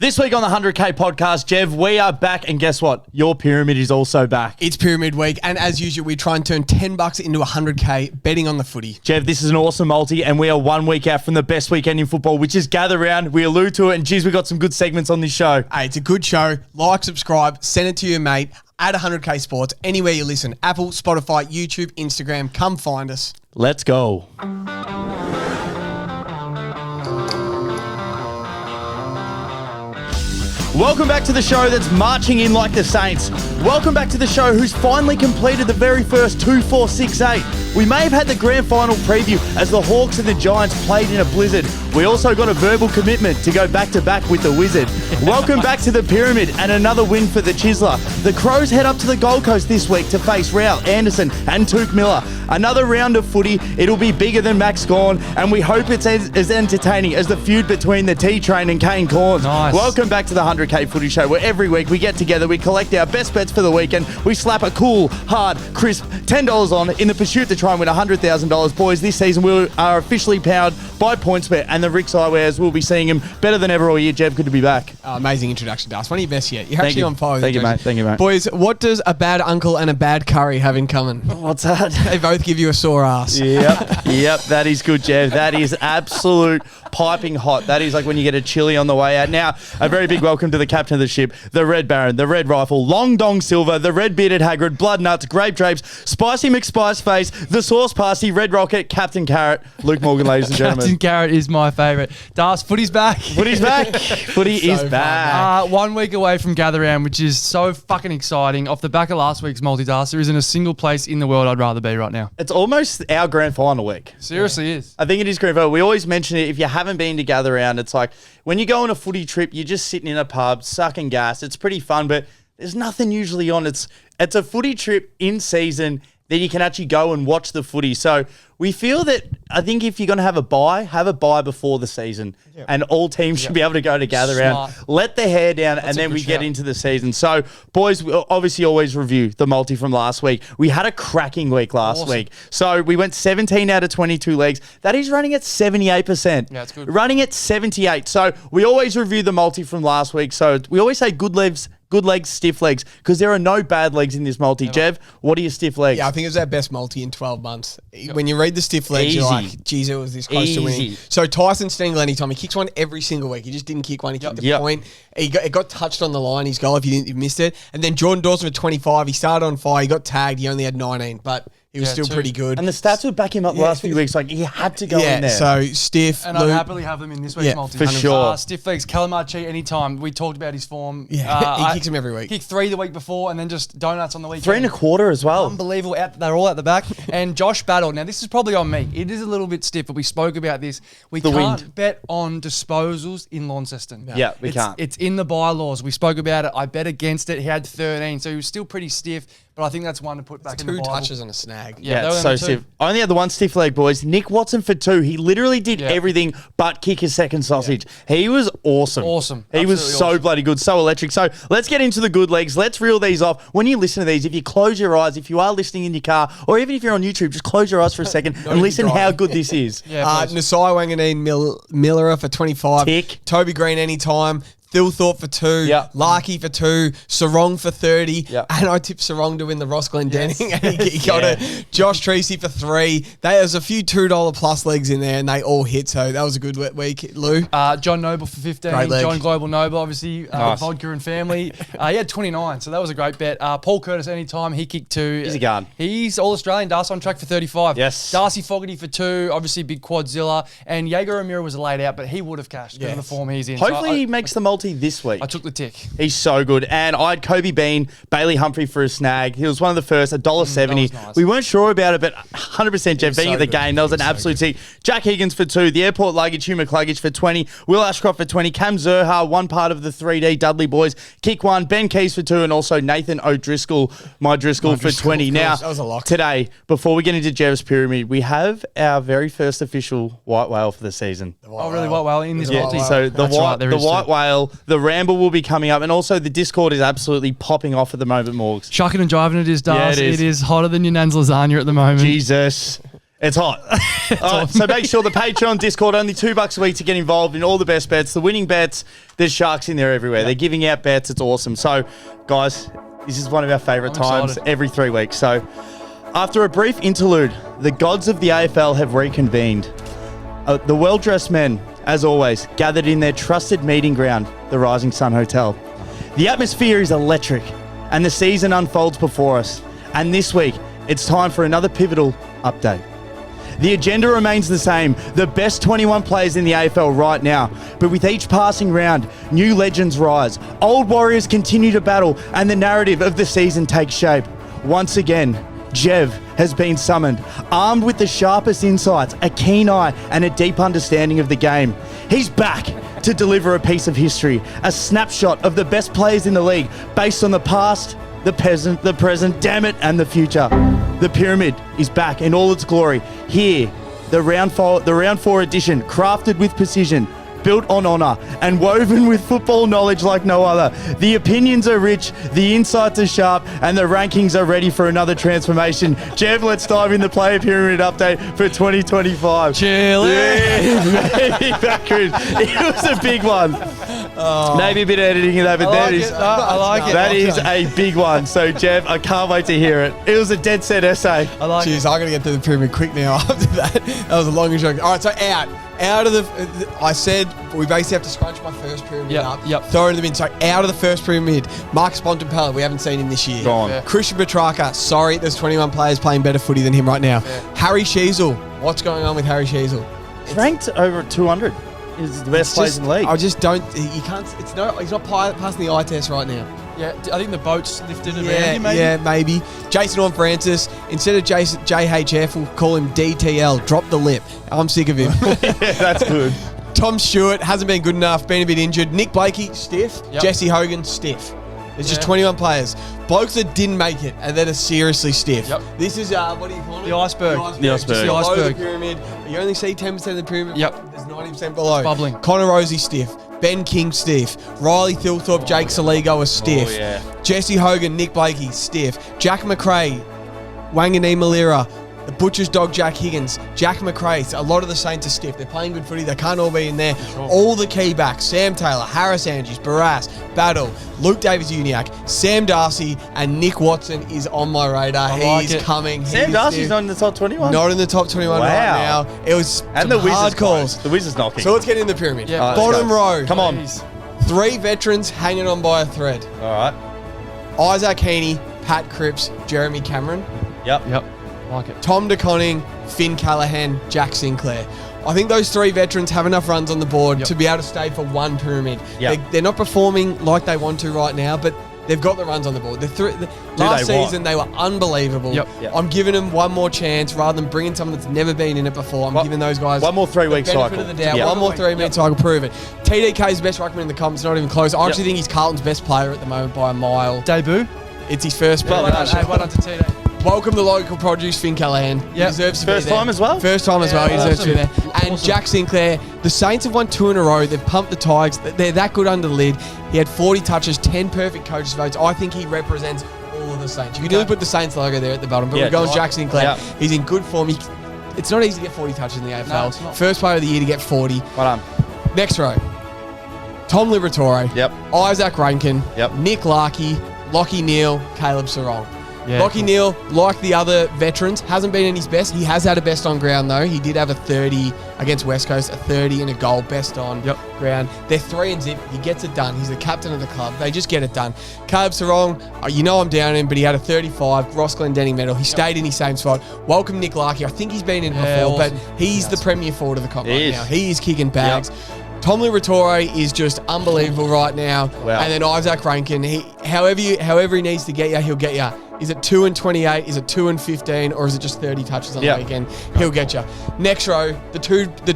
This week on the 100K podcast, Jev, we are back, and guess what? Your pyramid is also back. It's Pyramid Week, and as usual, we try and turn $10 into 100K betting on the footy. Jev, this is an awesome multi, and we are 1 week out from the best weekend in football, which is Gather Round. We allude to it, and geez, we got some good segments on this show. Hey, it's a good show. Like, subscribe, send it to your mate. Add 100K Sports anywhere you listen. Apple, Spotify, YouTube, Instagram. Come find us. Let's go. Welcome back to the show that's marching in like the Saints. Welcome back to the show who's finally completed the very first 2-4-6-8. We may have had the grand final preview as the Hawks and the Giants played in a blizzard. We also got a verbal commitment to go back-to-back with the Wizard. Welcome back to the Pyramid and another win for the Chiseler. The Crows head up to the Gold Coast this week to face Rowell, Anderson and Touk Miller. Another round of footy. It'll be bigger than Max Gawn, and we hope it's as entertaining as the feud between the T-Train and Kane Corns. Nice. Welcome back to the 100K Footy Show, where every week we get together, we collect our best bets for the weekend, we slap a cool, hard, crisp $10 on in the pursuit to try and win $100,000. Boys, this season we are officially powered by PointsBet and the Ricks Eyewears. We'll be seeing him better than ever all year. Jev, good to be back. Amazing introduction, Das. One of your best yet. You're Thank actually you. on fire. Thank you, mate. Thank you, mate. Boys, what does a bad uncle and a bad curry have in common? What's that? They both give you a sore ass. Yep, that is good, Jev. That is absolute piping hot. That is like when you get a chili on the way out. Now, a very big welcome to the captain of the ship, the Red Baron, the Red Rifle, Long Dong Silver, the Red Bearded Hagrid, Blood Nuts, Grape Drapes, Spicy McSpiceface, the Sauce Party, Red Rocket, Captain Carrot, Luke Morgan, ladies and gentlemen. Captain Carrot is my favourite. Das, footy's back. Footy's back. Footy is fun, back. 1 week away from Gather Round, which is so fucking exciting. Off the back of last week's multi-task, there isn't a single place in the world I'd rather be right now. It's almost our grand final week. Seriously is. I think it is grand final. We always mention it. If you haven't been to Gather Round, it's like when you go on a footy trip, you're just sitting in a pub, sucking gas. It's pretty fun, but there's nothing usually on. It's a footy trip in season that you can actually go and watch the footy. So we feel that I think if you're going to have a bye before the season. Yep. And all teams should be able to go to Gather Round, let their hair down, and then we get into the season. So, boys, we obviously always review the multi from last week. We had a cracking week last week. So we went 17 out of 22 legs. That is running at 78%. Yeah, it's good. Running at 78. So we always review the multi from last week. So we always say good legs, stiff legs, because there are no bad legs in this multi. Jev, what are your stiff legs? Yeah, I think it was our best multi in 12 months. When you read the stiff legs, you're like, geez, it was this close to winning. So Tyson Stengel, anytime, he kicks one every single week. He just didn't kick one. He kicked a point. It got touched on the line, his goal, if you missed it. And then Jordan Dawson for 25. He started on fire. He got tagged. He only had 19, but he was still pretty good. And the stats would back him up the last few weeks. Like, he had to go in there. So stiff. And I'd happily have them in this week's multi. For sure. Stiff legs, Calamachi anytime. We talked about his form. Yeah, he kicks him every week. Kicked 3 the week before and then just donuts on the weekend. 3 1/4 as well. Unbelievable. They're all out the back. And Josh Battle. Now, this is probably on me. It is a little bit stiff, but we spoke about this. We can't bet on disposals in Launceston. No. Yeah, we can't. It's in the bylaws. We spoke about it. I bet against it. He had 13, so he was still pretty stiff. But I think that's one to put back in the Bible. 2 touches and a snag. Yeah, it's so stiff. I only had the one stiff leg, boys. Nick Watson for 2. He literally did everything but kick his second sausage. Yeah. He was awesome. He was so bloody good, so electric. So let's get into the good legs. Let's reel these off. When you listen to these, if you close your eyes, if you are listening in your car, or even if you're on YouTube, just close your eyes for a second and listen how good this is. Nasai Wanganeen Miller for 25. Tick. Toby Green anytime. Thilthorpe for 2, Larkey for 2, Sarong for 30, and I tipped Sarong to win the Ross Glendenning, and he got it. Josh Treacy for 3. There's a few $2 plus legs in there, and they all hit, so that was a good week, Lou. John Noble for 15, John Global Noble, obviously, Vodka and Family. He had 29, so that was a great bet. Paul Curtis anytime, he kicked 2. He's a gun. He's All-Australian, Darcy on track for 35. Yes. Darcy Fogarty for 2, obviously big Quadzilla, and Jaeger O'Meara was laid out, but he would have cashed because of the form he's in. Hopefully he makes the multi this week. I took the tick. He's so good. And I had Kobe Bean, Bailey Humphrey for a snag. He was one of the first, $1.70. Nice. We weren't sure about it, but 100% Jeff being at the game. That was an absolute tick. Jack Higgins for 2. The Airport Luggage, Hugh McCluggage for 20. Will Ashcroft for 20. Cam Zerha, one part of the 3D Dudley boys. Kick 1. Ben Keys for 2. And also Nathan O'Driscoll, my Driscoll for 20. Now, that was a lock. Today, before we get into Jev's Pyramid, we have our very first official white whale for the season. Really? White whale in this multi? So the white whale, the ramble will be coming up, and also the Discord is absolutely popping off at the moment, Morgs. Shucking and driving it is, Das. Yeah, it is. It is hotter than your nan's lasagna at the moment. Jesus. It's hot. All right, so make sure the Patreon, Discord, only $2 a week to get involved in all the best bets. The winning bets, there's sharks in there everywhere. They're giving out bets. It's awesome. So, guys, this is one of our favourite times every 3 weeks. So, after a brief interlude, the gods of the AFL have reconvened. The well-dressed men, as always, gathered in their trusted meeting ground, the Rising Sun Hotel. The atmosphere is electric, and the season unfolds before us. And this week, it's time for another pivotal update. The agenda remains the same, the best 21 players in the AFL right now. But with each passing round, new legends rise, old warriors continue to battle, and the narrative of the season takes shape. Once again, Jev has been summoned, armed with the sharpest insights, a keen eye, and a deep understanding of the game. He's back to deliver a piece of history, a snapshot of the best players in the league based on the past, the present, damn it, and the future. The Pyramid is back in all its glory. Here, the round four edition, crafted with precision, built on honour, and woven with football knowledge like no other. The opinions are rich, the insights are sharp, and the rankings are ready for another transformation. Jev, let's dive in the Player Pyramid update for 2025. Chilling. Yeah, backwards. It was a big one. Oh. Maybe a bit of editing in that, but I like it. That is a big one. So, Jev, I can't wait to hear it. It was a dead set essay. I like Jeez, it. I'm going to get through the pyramid quick now after that. That was a long joke. All right, so out of the, I said we basically have to scrunch my first pyramid up. Yep. Throw it in the bin. So out of the first pyramid, Marcus Bontempelli, we haven't seen him this year. Gone. Yeah. Christian Petrarca, sorry, there's 21 players playing better footy than him right now. Yeah. Harry Sheasel, what's going on with Harry Sheasel? It's ranked over 200. He's the best players in the league. I just don't, you can't, he's not passing the eye test right now. Yeah, I think the boat's lifted around him, maybe. Yeah, maybe. Jason Horne-Francis, instead of JHF, we'll call him DTL, drop the lip. I'm sick of him. Yeah, that's good. Tom Stewart, hasn't been good enough, been a bit injured. Nick Blakey, stiff. Yep. Jesse Hogan, stiff. There's just 21 players. Blokes that didn't make it and that are seriously stiff. Yep. This is, what do you call it? The iceberg. The iceberg. Just The below iceberg. the pyramid. You only see 10% of the pyramid. Yep. There's 90% below. It's bubbling. Connor Rosie, stiff. Ben King, stiff. Riley Thilthorpe, Jake Saligo are stiff. Oh, yeah. Jesse Hogan, Nick Blakey, stiff. Jack McRae, Wangani Malira, the Butcher's dog Jack Higgins, Jack McRae. A lot of the Saints are stiff. They're playing good footy. They can't all be in there. Sure. All the key backs, Sam Taylor, Harris Andrews, Barras, Battle, Luke Davis-Uniacke, Sam Darcy, and Nick Watson is on my radar. He's coming. Sam Darcy's not in the top 21? Not in the top 21 right Wow. now. It was And some the Wizards hard calls. The Wizards knocking. So let's get in the pyramid. Yeah. All right, let's Bottom go. row. Come on. Please. 3 veterans hanging on by a thread. All right. Isaac Heaney, Pat Cripps, Jeremy Cameron, Yep. Like it. Tom DeConning, Finn Callahan, Jack Sinclair. I think those 3 veterans have enough runs on the board to be able to stay for one pyramid. Yep. They're not performing like they want to right now, but they've got the runs on the board. Last season, they were unbelievable. Yep. I'm giving them one more chance rather than bringing someone that's never been in it before. I'm giving those guys one more 3-week the benefit cycle. of the doubt. Yep. One more 3-week cycle, prove it. TDK is the best ruckman in the comp. It's not even close. I actually think he's Carlton's best player at the moment by a mile. Debut. It's his first Well done to TD. Welcome to local produce, Finn Callahan. He deserves to First be there. time as well? First time as well. He deserves to be there. And Awesome. Jack Sinclair, the Saints have won 2 in a row. They've pumped the Tigers. They're that good under the lid. He had 40 touches, 10 perfect coaches votes. I think he represents all of the Saints. You can really put the Saints logo there at the bottom, but we're going Jack Sinclair. Yeah. He's in good form. It's not easy to get 40 touches in the AFL. No, it's not. First player of the year to get 40. Well done. Next row. Tom Liberatore. Yep. Isaac Rankin. Yep. Nick Larkey. Lockie Neal. Caleb Sarong. Yeah, Lockie cool. Neal, like the other veterans, hasn't been in his best. He has had a best on ground, though. He did have a 30 against West Coast, a 30 and a goal, best on ground. They're 3 and zip. He gets it done. He's the captain of the club. They just get it done. Caleb Sarong, you know I'm down on him, but he had a 35, Ross Glendenning medal. He stayed in his same spot. Welcome Nick Larkey. I think he's been in before, awesome. but he's the premier forward of the comp right now. He is kicking bags. Tom Liberatore is just unbelievable right now. Wow. And then Isaac Rankin, however he needs to get you, he'll get you. Is it 2 and 28? Is it 2 and 15? Or is it just 30 touches on the weekend? He'll get you. Next row, the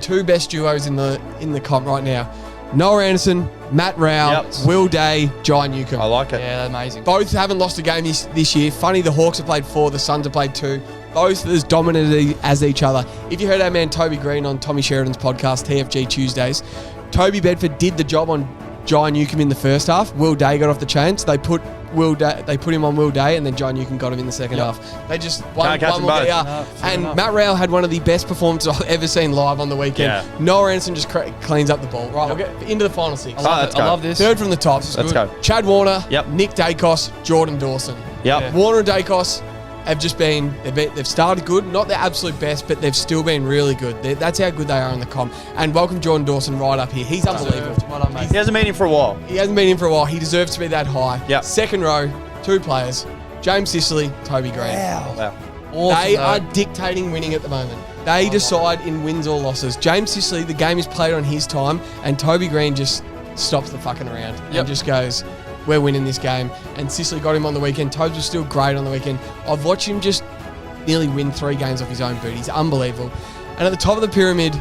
two best duos in the comp right now. Noah Anderson, Matt Rao, Will Day, Jai Newcomb. I like it. Yeah, amazing. Both haven't lost a game this year. Funny, the Hawks have played 4, the Suns have played 2. Both as dominant as each other. If you heard our man Toby Green on Tommy Sheridan's podcast, TFG Tuesdays, Toby Bedford did the job on Jai Newcombe in the first half. Will Day got off the chain, so they put him on Will Day, and then Jai Newcombe got him in the second half. They just one will get ya. And Matt Rowell had one of the best performances I've ever seen live on the weekend. Yeah. Noah Anderson just cleans up the ball. Right, we'll get into the final six. I love this. Third from the top. Let's go. Chad Warner, Yep. Nick Dacos, Jordan Dawson. Yep. Warner and Dacos have just they've started good, not their absolute best, but they've still been really good. That's how good they are in the comp. And welcome Jordan Dawson right up here. He's unbelievable. Well done, mate. He hasn't been in for a while. He hasn't been in for a while. He deserves to be that high. Yep. Second row, 2 players, James Sicily, Toby Green. Wow. Awesome, They though. are dictating winning at the moment. They decide in wins or losses. James Sicily, the game is played on his time, and Toby Green just stops the fucking around and just goes, we're winning this game. And Sicily got him on the weekend. Tobes was still great on the weekend. I've watched him just nearly win 3 games off his own boot. He's unbelievable. And at the top of the pyramid,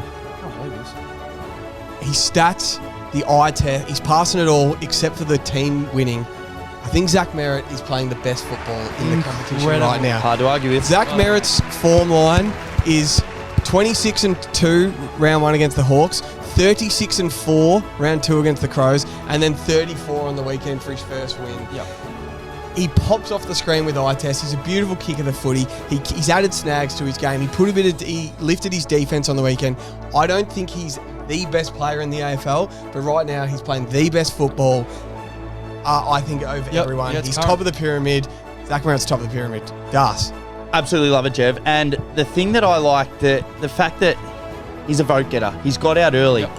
his stats, the eye test, he's passing it all except for the team winning. I think Zach Merritt is playing the best football in the competition right now. Hard to argue with. Zach Merritt's form line is 26-2 round 1 against the Hawks, 36-4 round 2 against the Crows, and then 34 on the weekend for his first win. Yep. He pops off the screen with eye test. He's a beautiful kick of the footy. He's added snags to his game. He lifted his defense on the weekend. I don't think he's the best player in the AFL, but right now he's playing the best football. I think over everyone. Yeah, He's current. top of the pyramid. Zach Merritt's top of the pyramid. Das. Absolutely love it, Jev. And the thing that I like, the fact that he's a vote getter. He's got out early. Yep.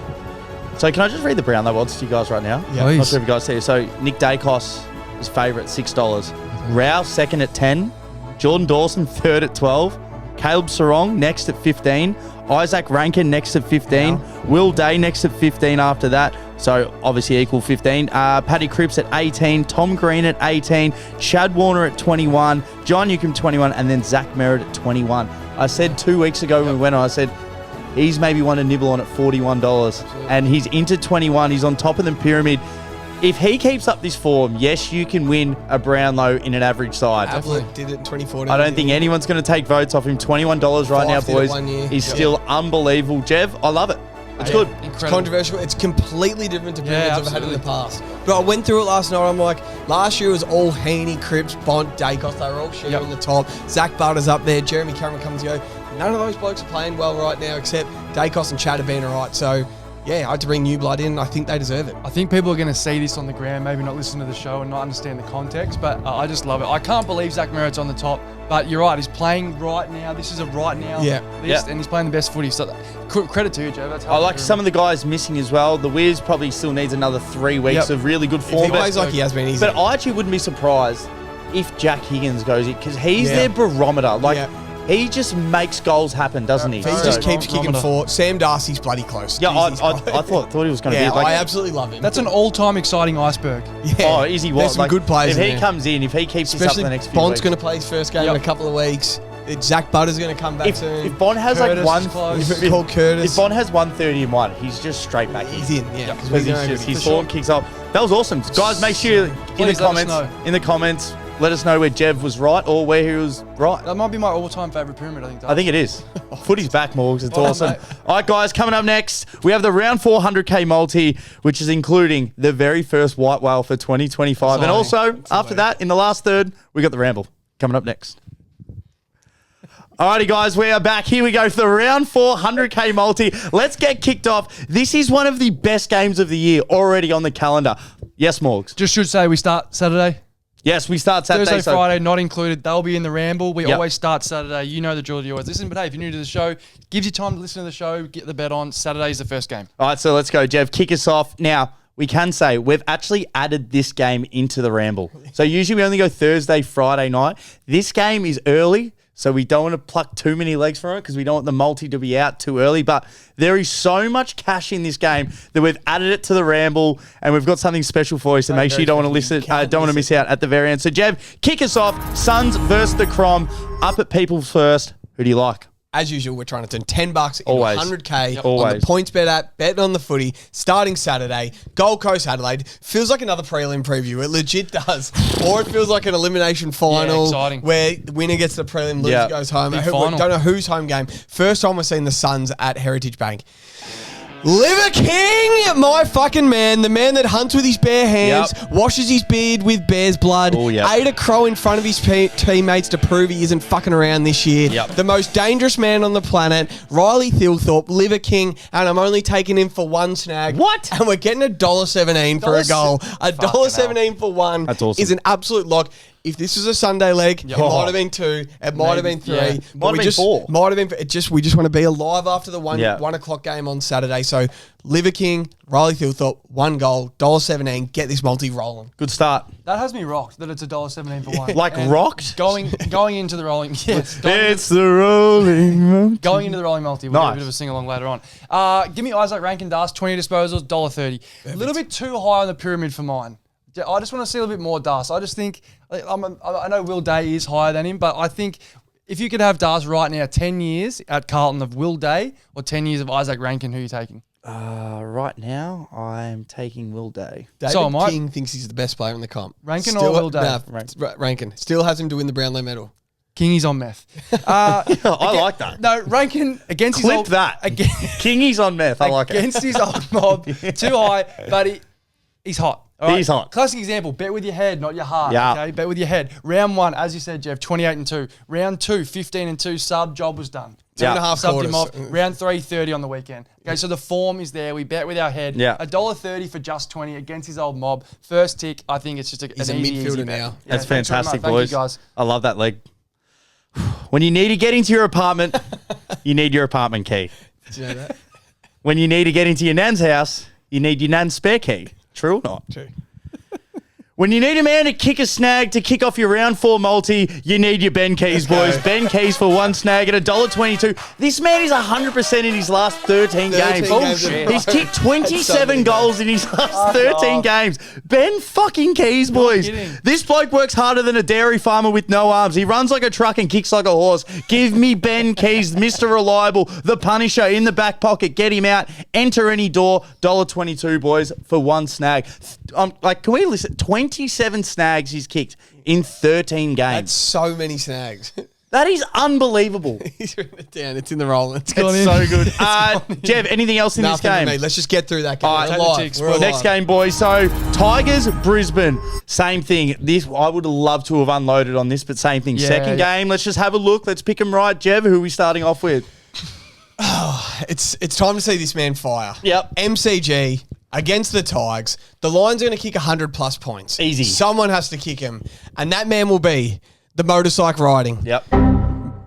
So can I just read the Brownlow odds to you guys right now? Yeah. I'm not Please. sure if you guys see it. So Nick Dacos is favourite, $6. Rao second at 10. Jordan Dawson third at 12. Caleb Sarong next at 15. Isaac Rankin next at 15. Wow. Will Day next at 15 after that. So obviously equal 15. Paddy Cripps at 18. Tom Green at 18. Chad Warner at 21. John Newcombe 21. And then Zach Merritt at 21. I said 2 weeks ago when we went on, I said he's maybe one to nibble on at $41. And he's into 21. He's on top of the pyramid. If he keeps up this form, yes, you can win a Brownlow in an average side. Ablett did it in 2014. I don't think anyone's going to take votes off him. $21 right now, Fife did it boys. 1 year. He's Yep. still unbelievable. Jev, I love it. It's good. It's Incredible. controversial. It's completely different to pyramids I've had in the absolutely. past. But I went through it last night. I'm like, last year was all Heaney, Cripps, Bont, Dacos. They were all shooting in the top. Zach Butters up there. Jeremy Cameron comes and go. None of those blokes are playing well right now except Dacos and Chad have been all right. So, yeah, I had to bring new blood in. I think they deserve it. I think people are going to see this on the ground, maybe not listen to the show and not understand the context, but I just love it. I can't believe Zach Merritt's on the top, but you're right. He's playing right now. This is a right now list, and he's playing the best footy. So credit to you, Joe. That's I like some of the guys missing as well. The Wiz probably still needs another 3 weeks of really good If form. he plays like he has been, easy. But I actually wouldn't be surprised if Jack Higgins goes in because he's their barometer. Like, he just makes goals happen, doesn't he? He So- just keeps kicking forward. Sam Darcy's bloody close. Yeah, I He's thought he was going to yeah, be like. I absolutely love him. That's an all-time exciting iceberg. Oh, is he? What? There's some good players If in he there. comes in, if he keeps this up Especially the next few Bond's weeks. going to play his first game in a couple of weeks. Zach Butter's going to come back soon. If Bond has Curtis like is close. If Paul Curtis. If Bond has 131, he's just straight back in. He's in, yeah. Because his form kicks off. That was awesome, guys. Make sure in the Please let us comments, let us know where Jev was right or where he was right. That might be my all-time favourite pyramid, I think. I think it is. Footy's back, Morgs. It's awesome. Mate. All right, guys, coming up next, we have the round 400K multi, which is including the very first white whale for 2025. And also, after that, in the last third, we got the ramble coming up next. Alrighty, guys, we are back. Here we go for the round 400K multi. Let's get kicked off. This is one of the best games of the year already on the calendar. Yes, Morgs. Just should say we start Saturday. Yes, we start Saturday. Thursday, Friday, not included. They'll be in the ramble. We Yep. always start Saturday. You know the drill. You always listen. But hey, if you're new to the show, gives you time to listen to the show, get the bet on. Saturday's the first game. All right, so let's go, Jev. Kick us off. Now, we can say we've actually added this game into the ramble. So usually we only go Thursday, Friday night. This game is early, so we don't want to pluck too many legs from it because we don't want the multi to be out too early. But there is so much cash in this game that we've added it to the ramble, and we've got something special for you. So make sure you don't want to listen, don't want to miss out at the very end. So Jev, kick us off. Suns versus the Crom. Up at People's First. Who do you like? As usual, we're trying to turn $10 into Always. 100K on Always. the points bet app, betting on the footy, starting Saturday, Gold Coast Adelaide. Feels like another prelim preview. It legit does. Or it feels like an elimination final exciting. where the winner gets the prelim, loser goes home. Big We final. don't know who's home game. First time we're seeing the Suns at Heritage Bank. Liver King, my fucking man, the man that hunts with his bare hands, washes his beard with bear's blood, ate a crow in front of his teammates to prove he isn't fucking around this year. The most dangerous man on the planet, Riley Thilthorpe, Liver King, and I'm only taking him for one snag. What? And we're getting $1.17 for a goal. $1.17 for one. That's awesome. Is an absolute lock. If this was a Sunday leg, it might have been 2. It might have been 3. Yeah. But Might have been 4. Might have been. We just want to be alive after the 1 o'clock game on Saturday. So Liver King, Riley Thilthorpe, 1 goal, $1.17. Get this multi rolling. Good start. That has me rocked that it's $1.17 for one. Like and rocked? Going into the rolling. Yes. It's the rolling multi. Going into the rolling multi. We'll do a bit of a sing along later on. Give me Isaac Rankin Dust, 20 disposals, $1.30. A little bit too high on the pyramid for mine. I just want to see a little bit more Dust. I just think, I know Will Day is higher than him, but I think if you could have Dust right now, 10 years at Carlton of Will Day or 10 years of Isaac Rankin, who are you taking? Right now, I'm taking Will Day. David King thinks he's the best player in the comp. Rankin or Will Day? Rankin. Still has him to win the Brownlow medal. Kingy's on meth. I like that. No, Rankin against Clip his old... that. Kingy's on meth. I like it. Against his old mob. Too high, but he's hot. Right? He's hot. Classic example, bet with your head, not your heart. Yeah. Okay, bet with your head. Round 1, as you said, Jeff, 28-2. Round 2, 15-2, sub, job was done. 2.5 Subbed quarters. him off. Round 3, 30 on the weekend. Okay, so the form is there. We bet with our head. Yeah. $1.30 for just 20 against his old mob. First tick, I think it's just He's an a easy midfielder bet. now. That's thanks very fantastic, much. boys. Thank you, guys. I love that leg. When you need to get into your apartment, you need your apartment key. Did you know that? When you need to get into your nan's house, you need your nan's spare key. True or not? True. When you need a man to kick a snag to kick off your round 4 multi, you need your Ben Keys, boys. Ben Keys for 1 snag at $1.22. This man is 100% in his last 13 games. Bullshit. He's kicked 27 goals in his last 13 games. Ben fucking Keys, boys. This bloke works harder than a dairy farmer with no arms. He runs like a truck and kicks like a horse. Give me Ben Keys, Mr. Reliable, the Punisher in the back pocket. Get him out. Enter any door. $1.22, boys, for 1 snag. Can we listen? 27 snags he's kicked in 13 games. That's so many snags. That is unbelievable. He's written it down. It's in the roll. It's so good. Jeff, anything else in this game? For me. Let's just get through that game. We're alive. Next game, boys. So, Tigers, Brisbane. Same thing. This I would have loved to have unloaded on this, but same thing. Second game. Let's just have a look. Let's pick them right. Jeff, who are we starting off with? It's time to see this man fire. Yep. MCG against the Tigers. The Lions are going to kick 100+ points. Easy. Someone has to kick him. And that man will be the motorcycle riding. Yep.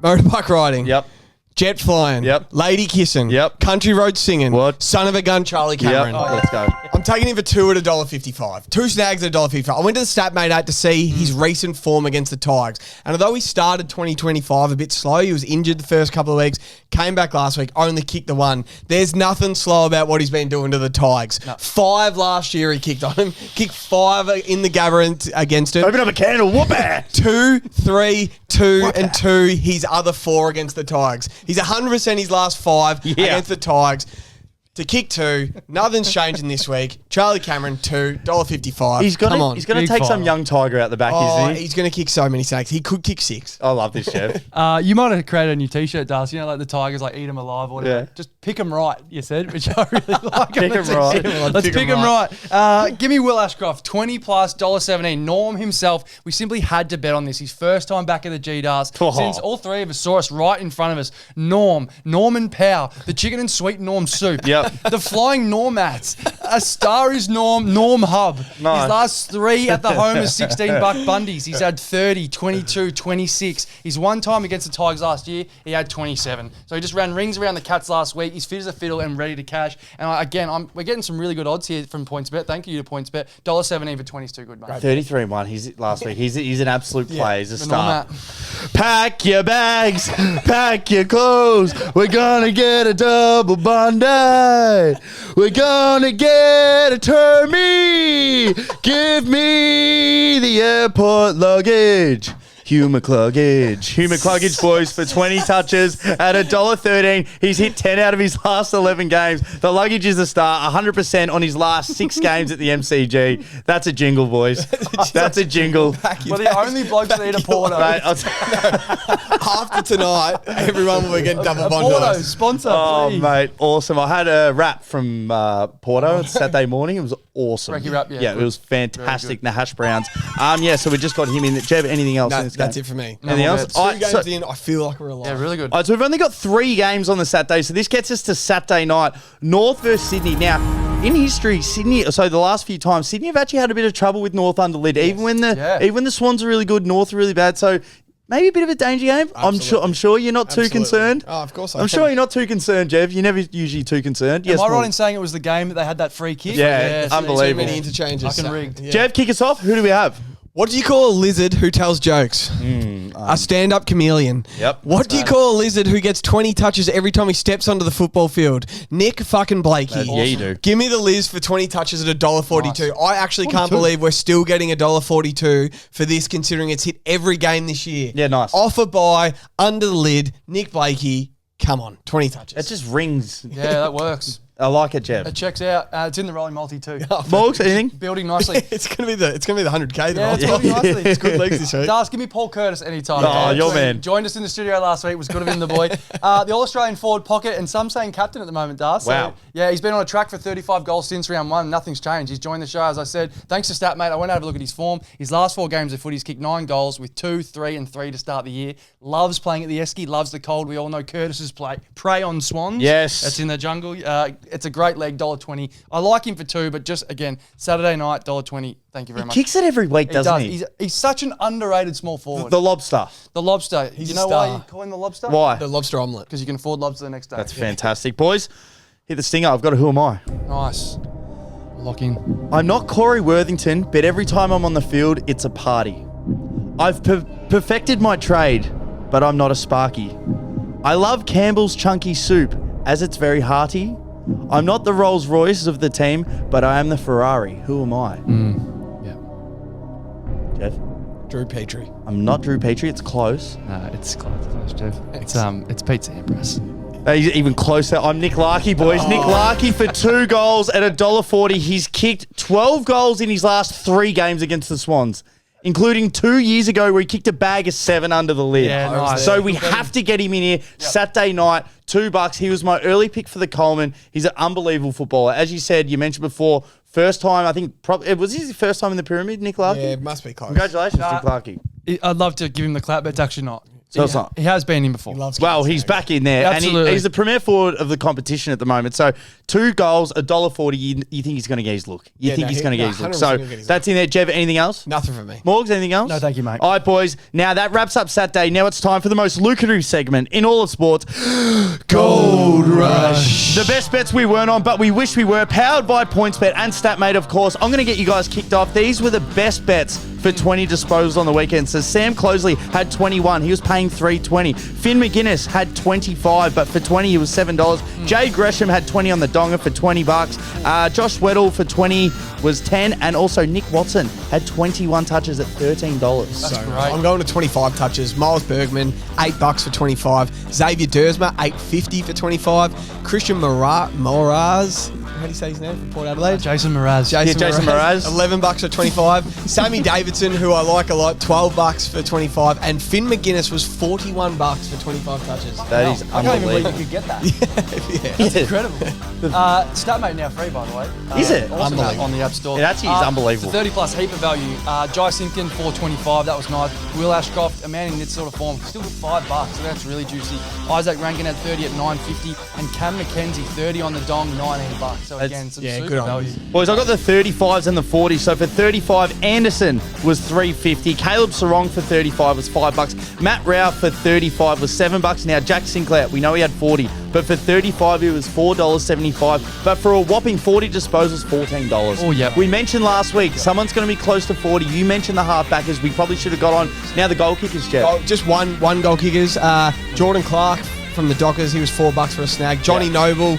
Motorbike riding. Yep. Jet flying. Yep. Lady kissing. Yep. Country road singing. What? Son of a gun, Charlie Cameron. Yep. Let's go. I'm taking him for 2 at $1.55. 2 snags at $1.55. I went to the Statmate 8 to see his recent form against the Tigers. And although he started 2025 a bit slow, he was injured the first couple of weeks, came back last week, only kicked the 1. There's nothing slow about what he's been doing to the Tigers. No. 5 last year he kicked on him. Kicked 5 in the Gabba against him. Open up a candle. Whoop it. 2, 3, 2, and 2. His other 4 against the Tigers. He's 100% his last 5 against the Tigers. To kick 2, nothing's changing this week. Charlie Cameron, $2.55. He's going to take some young Tiger out the back, isn't he? He's going to kick so many snags. He could kick 6. I love this, Jeff. You might have created a new T-shirt, Darcy. You know, like the Tigers, like eat them alive or whatever. Yeah. Just pick them right, you said, which I really like. Pick them right. Let's pick them right. Give me Will Ashcroft, 20+, $1.17. Norm himself. We simply had to bet on this. His first time back at the G-Dars. Since all 3 of us saw us right in front of us. Norman Powell, the chicken and sweet Norm soup. Yep. The flying Normats. A star is Norm Hub. Nice. His last 3 at the home is $16 bundies. He's had 30, 22, 26. His one time against the Tigers last year, he had 27. So he just ran rings around the Cats last week. He's fit as a fiddle and ready to cash. And we're getting some really good odds here from PointsBet. Thank you to PointsBet. $1.17 for 20 is too good, mate. 33-1. He's last week. He's an absolute player. He's a star. Pack your bags, pack your clothes. We're gonna get a double Bondi. We're gonna get a Termy. Give me the airport luggage. Hugh McCluggage, boys, for 20 touches at $1.13. He's hit 10 out of his last 11 games. The luggage is a star, 100% on his last 6 games at the MCG. That's a jingle, boys. That's a jingle. Well, the only blokes that need a Porto. Mate, After tonight, everyone will be getting double bundles. Porto, sponsor, please. Mate, awesome. I had a wrap from Porto Saturday morning. It was awesome. Brekkie wrap, yeah, it was fantastic. The hash browns. So we just got him in. Jev, anything else in this game? That's it for me. Anything else? Two games in, I feel like we're alive. Yeah, really good. All right, so we've only got 3 games on the Saturday, so this gets us to Saturday night. North versus Sydney. Now, in history, Sydney, so the last few times, Sydney have actually had a bit of trouble with North under lid. Yes. Even when the Swans are really good, North are really bad. So maybe a bit of a danger game. I'm sure you're not too concerned. Oh, of course I'm sure you're not too concerned, Jev. You're never usually too concerned. Am I right in saying it was the game that they had that free kick? Yeah, unbelievable. Too many interchanges. Fucking rigged. Yeah. Jev, kick us off. Who do we have? What do you call a lizard who tells jokes? A stand-up chameleon. Yep. What do you call a lizard who gets 20 touches every time he steps onto the football field? Nick fucking Blakey. Yeah, you do. Give me the Liz for 20 touches at $1.42. Nice. I actually can't believe we're still getting $1.42 for this, considering it's hit every game this year. Yeah, nice. Offer buy, under the lid, Nick Blakey. Come on, 20 touches. It just rings. Yeah, that works. I like it, Jev. It checks out. It's in the rolling multi too. Morgs, anything? Building nicely. It's gonna be the 100K. Yeah, it's building nicely. It's good legs this week. Dars, give me Paul Curtis anytime. Oh, your man. Joined us in the studio last week. Was good of him, the boy. The All-Australian forward pocket, and some saying captain at the moment, Dars. So, wow. Yeah, he's been on a track for 35 goals since round 1. Nothing's changed. He's joined the show, as I said. Thanks to Statmate. I went to have a look at his form. His last 4 games of footy, he's kicked 9 goals with 2, 3, and 3 to start the year. Loves playing at the Esky. Loves the cold. We all know Curtis's prey on Swans. Yes. That's in the jungle. It's a great leg, $1.20. I like him for 2, but just, again, Saturday night, $1.20. Thank you very much. He kicks it every week, doesn't he? He's such an underrated small forward. The lobster. The lobster. He's you a know star. why you call him the lobster? Why? The lobster omelette. Because you can afford lobster the next day. That's fantastic. Boys, hit the stinger. I've got a who am I? Nice. Lock in. I'm not Corey Worthington, but every time I'm on the field, it's a party. I've perfected my trade, but I'm not a Sparky. I love Campbell's chunky soup, as it's very hearty. I'm not the Rolls Royce of the team, but I am the Ferrari. Who am I? Yeah. Jeff? Drew Petrie. I'm not Drew Petrie. It's close. It's close, Jeff. It's Pete Sampras. He's even closer. I'm Nick Larkey, boys. Nick Larkey for 2 goals at $1.40. He's kicked 12 goals in his last 3 games against the Swans, including 2 years ago where he kicked a bag of 7 under the lid. Yeah, nice. So we have to get him in here. Yep. Saturday night, $2. He was my early pick for the Coleman. He's an unbelievable footballer. As you said, you mentioned before, first time, I think, was his first time in the pyramid, Nick Larkey? Yeah, it must be close. Congratulations, Nick Larkey. I'd love to give him the clap, but it's actually not. So it's not. He has been in before. Well, he's back in there. Absolutely. And he's the premier forward of the competition at the moment. So 2 goals, $1.40. You think he's going to get his look. You think he's going to get his look. So that's in there. Jev, anything else? Nothing from me. Morgs, anything else? No, thank you, mate. All right, boys. Now that wraps up Saturday. Now it's time for the most lucrative segment in all of sports. Gold Rush. The best bets we weren't on, but we wish we were. Powered by PointsBet and Statmate, of course. I'm going to get you guys kicked off. These were the best bets for 20 disposals on the weekend. So Sam Closeley had 21. He was paying $3.20. Finn McGuinness had 25, but for 20 he was $7. Jay Gresham had 20 on the donger for $20. Josh Weddle for 20 was 10, and also Nick Watson had 21 touches at $13. That's great. I'm going to 25 touches. Miles Bergman, $8 for 25. Xavier Dersma, $8.50 for 25. Christian Moraz, how do you say his name from Port Adelaide? Jason Mraz. Jason Mraz. $11 for 25. Sammy Davidson, who I like a lot, $12 for 25. And Finn McGuinness was $41 for 25 touches. That is I can't even believe unbelievable. you could get that. Yeah. That's incredible. Statmate now free, by the way. Is it? Also on the App Store. It actually is unbelievable. 30 plus heap of value. Jai Simpkin, $4.25. That was nice. Will Ashcroft, a man in this sort of form, still got $5, so that's really juicy. Isaac Rankin had 30 at $9.50, and Cam McKenzie 30 on the dong, $19. So again, some super good on value. you. Boys, I got the 35s and the 40s. So for 35, Anderson was $3.50. Caleb Sarong for 35 was $5. Matt Rao for 35 was $7. Now Jack Sinclair, we know he had 40, but for 35 it was $4.75. But for a whopping 40 disposals, $14. Oh yeah. We mentioned last week someone's going to be close to 40. You mentioned the halfbackers. We probably should have got on. Now the goal kickers, Jeff. Oh, just one goal kickers. Jordan Clark from the Dockers, he was $4 for a snag. Johnny Noble,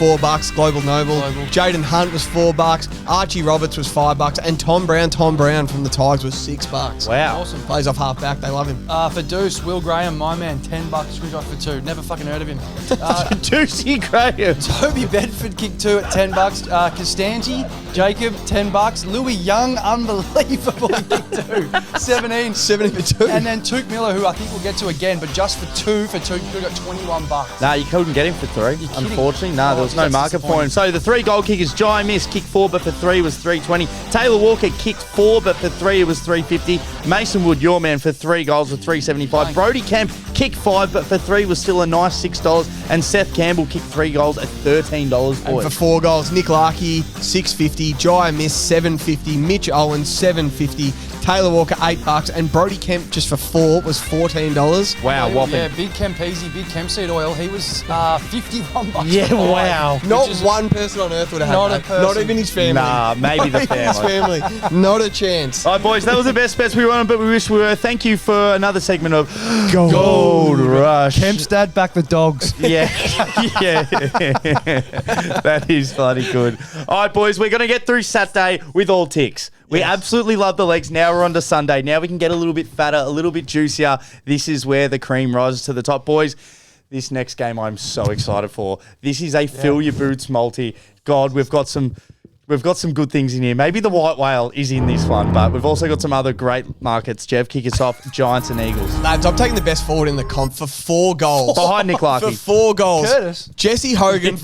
$4. Global Noble. Jaden Hunt was $4. Archie Roberts was $5. And Tom Brown from the Tigers was $6. Wow. Awesome. Plays off half back. They love him. For Deuce, Will Graham, my man, $10 screwed off for 2. Never fucking heard of him. Deucey Graham. Toby Bedford kicked 2 at $10. Costangi, Jacob, $10. Louis Young, unbelievable, he kicked 2. 17 for 2. And then Took Miller, who I think we'll get to again, but just for 2 you could have got $21. Nah, you couldn't get him for 3. Unfortunately, there was no market for him. So the 3 goal kickers, Jai Miss kicked 4, but for 3 was $3.20. Taylor Walker kicked 4, but for 3 it was $3.50. Mason Wood, your man, for 3 goals was $3.75. Brody Kemp kicked 5, but for 3 was still a nice $6. And Seth Campbell kicked 3 goals at $13. And for 4 goals, Nick Larkey, $6.50. Jai Miss, $7.50. Mitch Owen, $7.50. Taylor Walker, $8. And Brody Kemp, just for 4, was $14. Wow, whopping. Yeah, Big Kempeasy, Big Kemp Seed Oil, he was $51. Yeah, wow. Not one person on earth would have had that. Not even his family. Nah, maybe the family. Not a chance. All right, boys, that was the best bets we were on, but we wish we were. Thank you for another segment of Gold Rush. Kemp's dad, back the dogs. Yeah. Yeah. That is bloody good. All right, boys, we're going to get through Saturday with all ticks. We absolutely love the legs. Now we're on to Sunday. Now we can get a little bit fatter, a little bit juicier. This is where the cream rises to the top. Boys, this next game I'm so excited for. This is a fill your boots multi. God, we've got some good things in here. Maybe the white whale is in this one, but we've also got some other great markets. Jeff, kick us off. Giants and Eagles. Lads, I'm taking the best forward in the comp for 4 goals. Behind Nick Larkey. For 4 goals. Curtis. Jesse Hogan.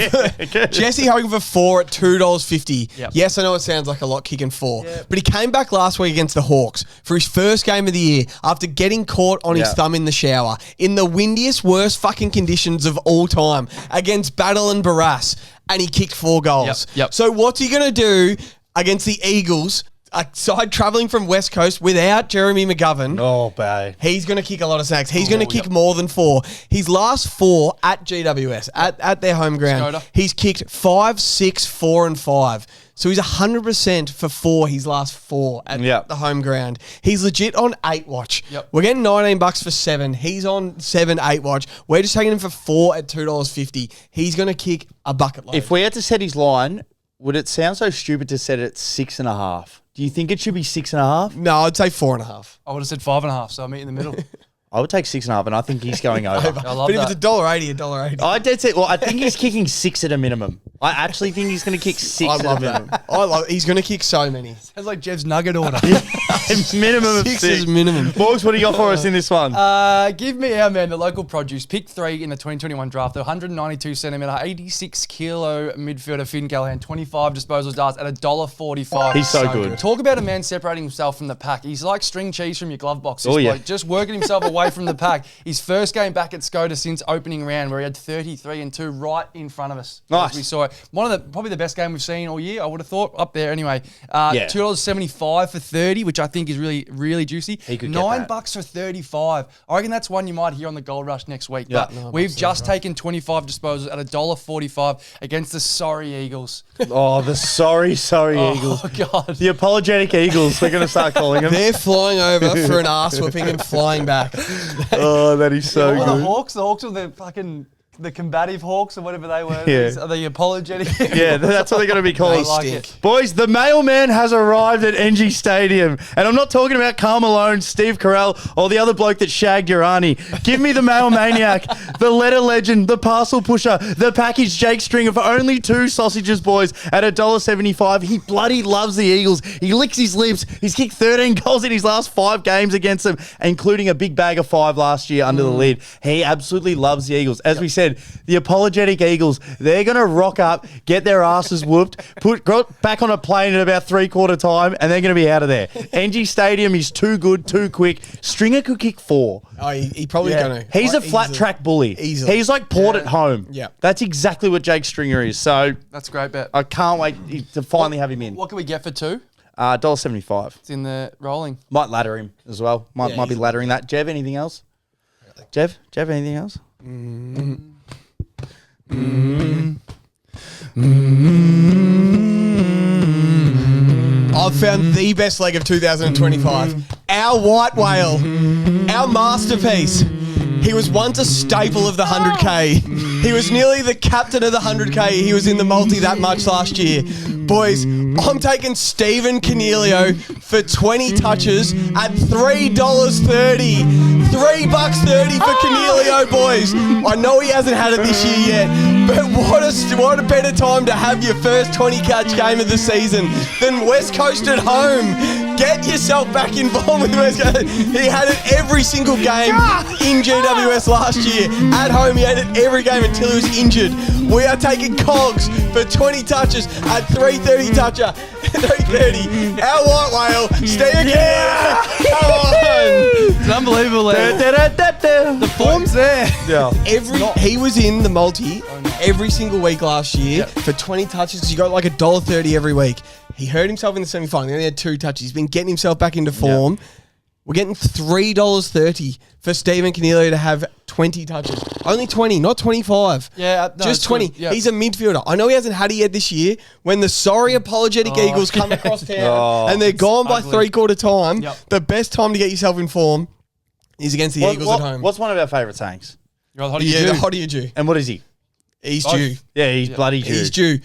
Jesse Hogan for 4 at $2.50. Yep. Yes, I know it sounds like a lot kicking 4. Yep. But he came back last week against the Hawks for his first game of the year after getting caught on his thumb in the shower in the windiest, worst fucking conditions of all time against Battle and Barras. And he kicked 4 goals. Yep. So what's he going to do against the Eagles, aside travelling from West Coast without Jeremy McGovern? Oh, babe. He's going to kick a lot of sacks. He's going to kick more than 4. His last 4 at GWS, at their home ground, he's kicked 5, 6, 4 and 5. So he's 100% for 4, his last 4 at the home ground. He's legit on 8 watch. Yep. We're getting $19 for 7. He's on 7, 8 watch. We're just taking him for 4 at $2.50. He's going to kick a bucket load. If we had to set his line, would it sound so stupid to set it at 6.5? Do you think it should be 6.5? No, I'd say 4.5. I would have said 5.5, so I meet in the middle. I would take 6.5, and I think he's going over. I love but that. if it's $1.80, $1.80. I did say, I think he's kicking 6 at a minimum. I actually think he's going to kick 6 at a minimum. I love it. He's going to kick so many. Sounds like Jeff's nugget order. Minimum of 6 6 is minimum. Boys, what do you got for us in this one? Give me our man, the local produce. Pick 3 in the 2021 draft. The 192 centimetre, 86 kilo midfielder Finn Callahan, 25 disposal darts at $1.45. He's so good. Talk about a man separating himself from the pack. He's like string cheese from your glove box. Just working himself away from the pack. His first game back at Skoda since opening round, where he had 33 and 2 right in front of us. Nice. We saw it. Probably the best game we've seen all year, I would have thought. Up there anyway. $2.75 for 30, which I think is really, really juicy. He could $9 get for 35. I reckon that's one you might hear on the Gold Rush next week. Yeah. But we've just taken 25 disposals at $1.45 against the sorry Eagles. Oh, the sorry Eagles. Oh, God. The apologetic Eagles, we're going to start calling them. They're flying over for an arse whooping and flying back. Oh, that is so good. The Hawks are the fucking... The combative Hawks or whatever they were. Yeah. Are they apologetic? Yeah, that's what they're going to be called. I like it. Boys, the mailman has arrived at NG Stadium. And I'm not talking about Karl Malone, Steve Carell, or the other bloke that shagged your auntie. Give me the mail maniac, the letter legend, the parcel pusher, the package Jake Stringer for only 2 sausages, boys, at $1.75. He bloody loves the Eagles. He licks his lips. He's kicked 13 goals in his last 5 games against them, including a big bag of 5 last year under the lid. He absolutely loves the Eagles. As we said, the apologetic Eagles, they're going to rock up, get their asses whooped, got back on a plane at about 3/4 time, and they're going to be out of there. NG Stadium is too good, too quick. Stringer could kick 4. Oh, he probably going to. He's a flat track bully. Easily. He's like Port at home. Yeah. That's exactly what Jake Stringer is. So That's a great bet. I can't wait to finally have him in. What can we get for 2? $1.75. It's in the rolling. Might ladder him as well. Might be laddering that. Jev, anything else? Jev, anything else? I've found the best leg of 2025. Our white whale. Our masterpiece. He was once a staple of the 100K. He was nearly the captain of the 100K. He was in the multi that much last year. Boys, I'm taking Stephen Cornelio for 20 touches at $3.30. $3.30 for Cornelio, boys. I know he hasn't had it this year yet, but what a better time to have your first 20 catch game of the season than West Coast at home. Get yourself back involved with West Coast. He had it every single game in GWS last year. At home, he had it every game until he was injured. We are taking Cogs for 20 touches at 3.30 toucher. 3.30. Our white whale, Steve. Yeah! Come on. It's unbelievable. The form's there. Yeah. He was in the multi every single week last year for 20 touches. He got like $1.30 every week. He hurt himself in the semi-final. He only had 2 touches. He's been getting himself back into form. Yep. We're getting $3.30 for Stephen Cornelio to have 20 touches. Only 20, not 25. Yeah, no, just 20. Yep. He's a midfielder. I know he hasn't had it yet this year. When the sorry apologetic Eagles come across town and they're gone by three-quarter time, the best time to get yourself in form is against the Eagles at home. What's one of our favourite sayings? The Hoodie and due. And what is he? He's due. Yeah, he's bloody due. He's due.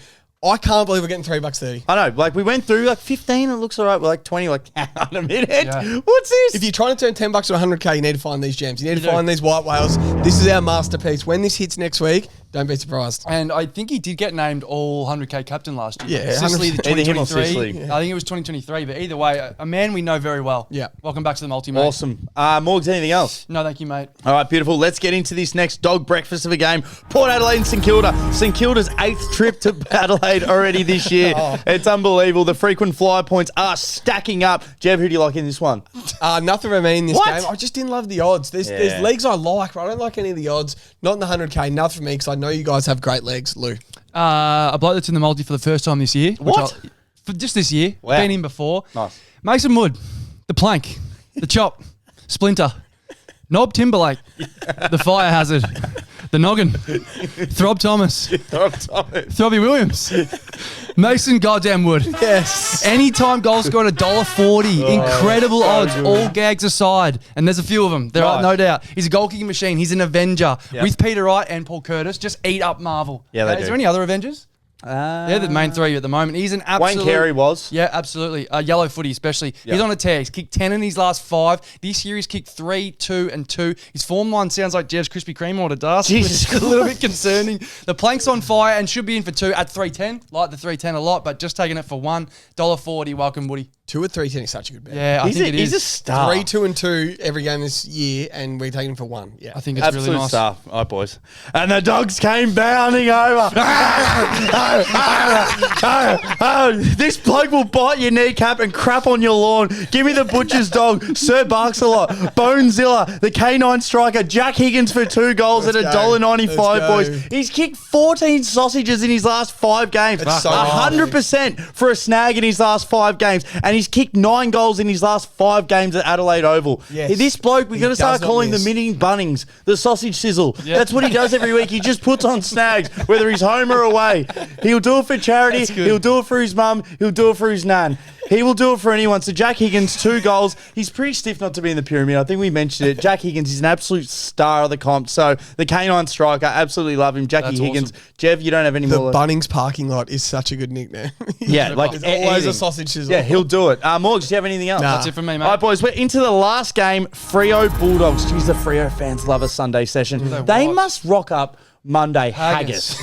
I can't believe we're getting $3.30. I know. Like, we went through like 15, it looks all right. We're like 20, like, hang on a minute. Yeah. What's this? If you're trying to turn $10 to 100K, you need to find these gems. You need to find these white whales. This is our masterpiece. When this hits next week, don't be surprised. And I think he did get named all 100K captain last year. Yeah, Sicily, the 2023. Sicily. I think it was 2023. But either way, a man we know very well. Yeah. Welcome back to the multi, mate. Awesome. Morgs, anything else? No, thank you, mate. All right, beautiful. Let's get into this next dog breakfast of a game. Port Adelaide and St Kilda. St Kilda's 8th trip to Adelaide already this year. It's unbelievable. The frequent flyer points are stacking up. Jev, who do you like in this one? Nothing for me in this What? game. I just didn't love the odds. There's legs I like, but I don't like any of the odds. Not in the 100K. Nothing for me because I know you guys have great legs, Lou. A bloke that's in the multi for the first time this year. What? For just this year. Wow. Been in before. Nice. Mason Wood. The Plank. The Chop. Splinter. Knob Timberlake. The Fire Hazard. The Noggin. Throb Thomas. Throbby Williams. Mason goddamn Wood. Yes. Anytime goal scored $1.40. Incredible odds. good. All gags aside. And there's a few of them. There are no doubt. He's a goal kicking machine. He's an Avenger. Yep. With Peter Wright and Paul Curtis. Just eat up Marvel. Yeah, they Is do. there any other Avengers? They're the main 3 at the moment. He's an absolute... Wayne Carey was. Yeah, absolutely. Yellow footy especially. Yep. He's on a tear. He's kicked 10 in his last 5. This year he's kicked 3, 2 and 2. His form line sounds like Jev's Krispy Kreme order dust, which is a little bit concerning. The Plank's on fire and should be in for 2 at 3.10. Like the 3.10 a lot, but just taking it for $1.40. Welcome, Woody. 2 at 3.10 is such a good bet. Yeah, I think it is. He's a star. 3, 2 and 2 every game this year, and we're taking him for 1. Yeah, I think it's Absolute really nice. star. All right, boys. And the dogs came bounding over. This bloke will bite your kneecap and crap on your lawn. Give me the butcher's dog, Sir Barks-a-lot, Bonezilla, the K9 striker, Jack Higgins for 2 goals at $1.95, boys. He's kicked 14 sausages in his last 5 games. That's so 100% for a snag in his last 5 games. And he's kicked 9 goals in his last 5 games at Adelaide Oval. Yes. This bloke, we're going to start does not calling miss. the mini Bunnings, the sausage sizzle. Yeah. That's what he does every week. He just puts on snags, whether he's home or away. He'll do it for charity. He'll do it for his mum. He'll do it for his nan. He will do it for anyone. So Jack Higgins, 2 goals. He's pretty stiff not to be in the pyramid. I think we mentioned it. Jack Higgins is an absolute star of the comp. So the K9 striker, absolutely love him. Jackie That's Higgins. awesome. Jev, you don't have any The more. Bunnings parking lot is such a good nickname. Yeah, like There's always anything. a sausage sizzle. Yeah, he'll do it. Morgs, do you have anything else? Nah. That's it from me, mate. All right, boys, we're into the last game. Freo Bulldogs. Jeez, the Freo fans love a Sunday session. They must rock up Monday haggis.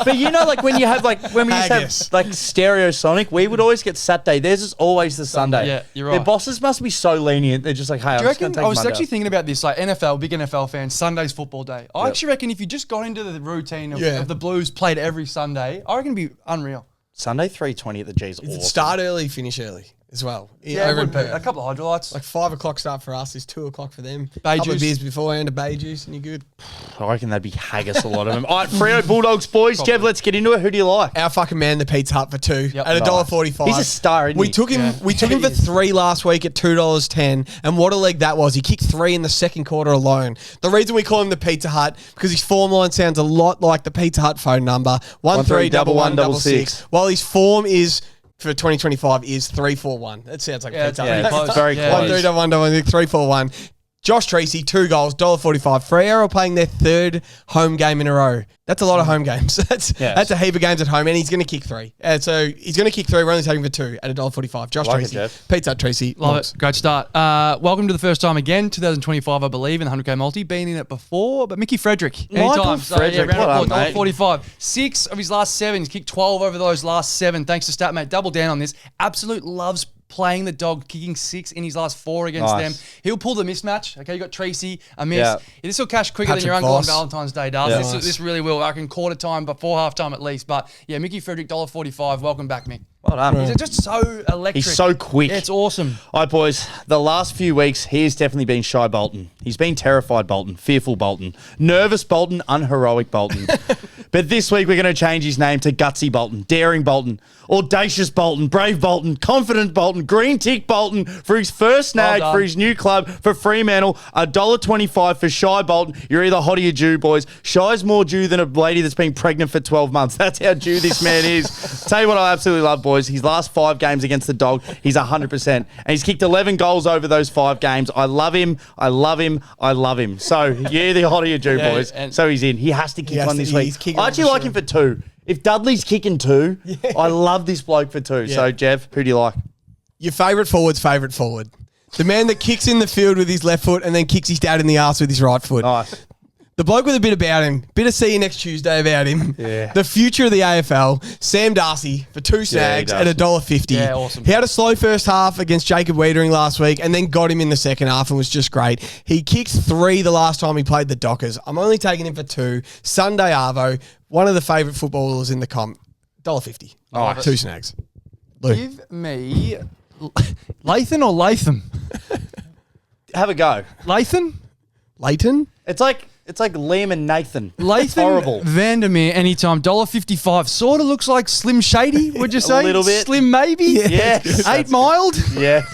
But you know, like when you have when we used to Haggis. have like Stereosonic, we would always get Saturday. Theirs is always the Sunday. Yeah, you're Their right. bosses must be so lenient. They're just like, hey, Do you I'm just going reckon? to take I was Monday actually off. thinking about this, like NFL, big NFL fan, Sunday's football day. I actually reckon if you just got into the routine of the Blues played every Sunday, I reckon it'd be unreal. Sunday 3:20 at the G's. Awesome. Start early, finish early as well. Yeah, over it in would be. Perth. A couple of hydrolytes. Like 5 o'clock start for us is 2 o'clock for them. Bay Couple of juice. beers beforehand, a bay juice, and you're good. I reckon that'd be haggis, a lot of them. All right, Freo Bulldogs, boys. Jev, let's get into it. Who do you like? Our fucking man, the Pizza Hut for 2 Yep. at $1.45. He's a star, isn't we he? took him. Yeah. We took him for 3 last week at $2.10, and what a leg that was! He kicked 3 in the second quarter alone. The reason we call him the Pizza Hut because his form line sounds a lot like the Pizza Hut phone number 131166. While his form is for 2025 is 341. That sounds like Yeah, Pizza it's Hut. close. It's very Yeah. close. 1311 341. Josh Treacy, 2 goals, $1.45. Freo are playing their 3rd home game in a row. That's a lot of home games. That's a heap of games at home, and he's going to kick 3. So he's going to kick 3. We're only taking for 2 at $1.45. Josh Treacy. Pete's up, Treacy. Love it. Great start. Welcome to the first time again, 2025, I believe, in the 100K multi. Been in it before, but Mickey Frederick. Anytime. Frederick, round of applause, $1.45. 6 of his last 7. He's kicked 12 over those last 7. Thanks to Statmate. Double down on this. Absolute loves playing the dog, kicking 6 in his last 4 against them. He'll pull the mismatch. Okay, you got Treacy, a miss. Yeah. This will cash quicker than your uncle on Valentine's Day does. Yeah. This really will. I reckon quarter time, before half time at least. But yeah, Mickey Frederick, $1.45. Welcome back, Mick. Well done. He's just so electric. He's so quick. Yeah, it's awesome. All right, boys. The last few weeks, he has definitely been shy Bolton. He's been terrified Bolton, fearful Bolton, nervous Bolton, unheroic Bolton. But this week, we're going to change his name to Gutsy Bolton, Daring Bolton, Audacious Bolton, Brave Bolton, Confident Bolton, Green Tick Bolton for his first snag for his new club for Fremantle, $1.25 for Shy Bolton. You're either hot or you're due, boys. Shy's more due than a lady that's been pregnant for 12 months. That's how due this man is. Tell you what I absolutely love, boys. His last 5 games against the Dog, he's 100%. And he's kicked 11 goals over those 5 games. I love him. I love him. I love him. So, yeah, the hot or you're due, boys. So he's in. He has to kick one this week. I actually like him for 2. If Dudley's kicking 2, I love this bloke for 2. Yeah. So, Jeff, who do you like? Your favourite forward's favourite forward. The man that kicks in the field with his left foot and then kicks his dad in the arse with his right foot. Nice. The bloke with a bit about him, bit of see you next Tuesday about him. Yeah. The future of the AFL, Sam Darcy for 2 snags at $1.50. Yeah, awesome. He had a slow first half against Jacob Wiedering last week and then got him in the second half and was just great. He kicked 3 the last time he played the Dockers. I'm only taking him for 2. Sunday Arvo, one of the favourite footballers in the comp, $1.50. Oh, 2 snags. Lou. Give me Lathan or Latham? Have a go. Lathan? Leighton? It's like Liam and Nathan. Lathan horrible. Vandermeer anytime, $1.55. Sort of looks like Slim Shady, would you say? A little bit. Slim maybe? Yes. 8 mild? Yeah.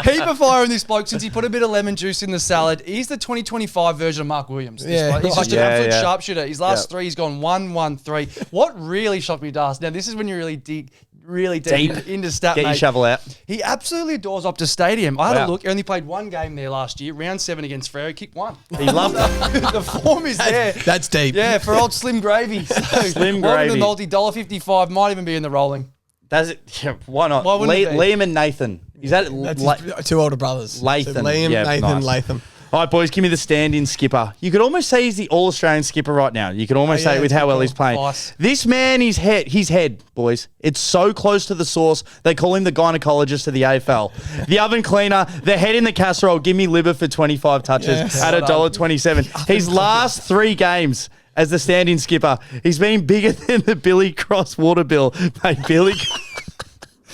Heap of fire in this bloke since he put a bit of lemon juice in the salad. He's the 2025 version of Mark Williams. He's just an absolute sharpshooter. His last 3, he's gone 1-1-3. What really shocked me, Das, now this is when you really deep into stat, Get your shovel out. He absolutely adores Optus Stadium. I had a look. He only played 1 game there last year. Round 7 against Freo. Kicked 1. He loved it. The form is there. That's deep. Yeah, for old Slim Gravy. So, Slim Gravy. The multi, $1.55. Might even be in the rolling. Does it? Yeah, why not? Why wouldn't it be? Liam and Nathan. Is that That's 2 older brothers. Latham. So Liam, Nathan, nice. Latham. All right, boys, give me the stand-in skipper. You could almost say he's the All-Australian skipper right now. You could almost say it with how well he's playing. Nice. This man, his head, boys, it's so close to the source, they call him the gynecologist of the AFL. The oven cleaner, the head in the casserole, give me Libba for 25 touches at $1.27. His last 3 games as the stand-in skipper, he's been bigger than the Billy Cross water bill. Mate, Billy...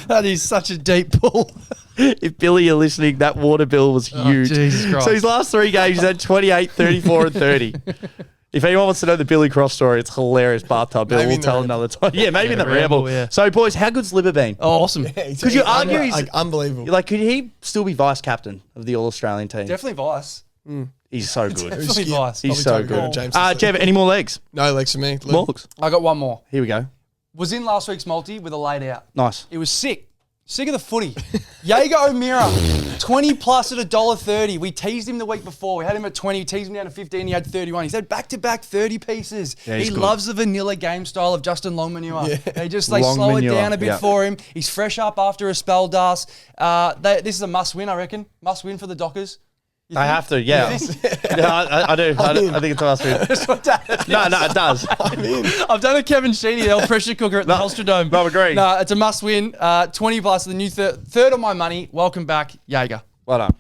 That is such a deep pull. If Billy, you're listening, that water bill was huge. Jesus Christ. So his last 3 games, he's had 28, 34, and 30. If anyone wants to know the Billy Cross story, it's hilarious. Bathtub Bill. We'll tell another time. Yeah, maybe in the ramble. Yeah. So, boys, how good's Libba been? Oh, awesome. Could you argue he's unbelievable? Could he still be vice captain of the All-Australian team? Definitely vice. He's so good. Definitely vice. He's so good. Jeff, any more legs? No legs for me. More legs. I got one more. Here we go. Was in last week's multi with a laid out. Nice. It was sick. Sick of the footy. Jaeger O'Meara, 20 plus at $1.30. We teased him the week before. We had him at 20. We teased him down to 15. He had 31. He's had back-to-back 30 pieces. Yeah, he loves the vanilla game style of Justin Longmanure. Yeah. They slow it down a bit for him. He's fresh up after a spell, Das. This is a must-win, I reckon. Must-win for the Dockers. I have to, yeah. I do. I think it's a must win. No, it does. I've done a Kevin Sheedy, the old pressure cooker at the Holsterdome. Bob agree. No, it's a must win. 20 plus, the new third of my money. Welcome back, Jaeger. Well done.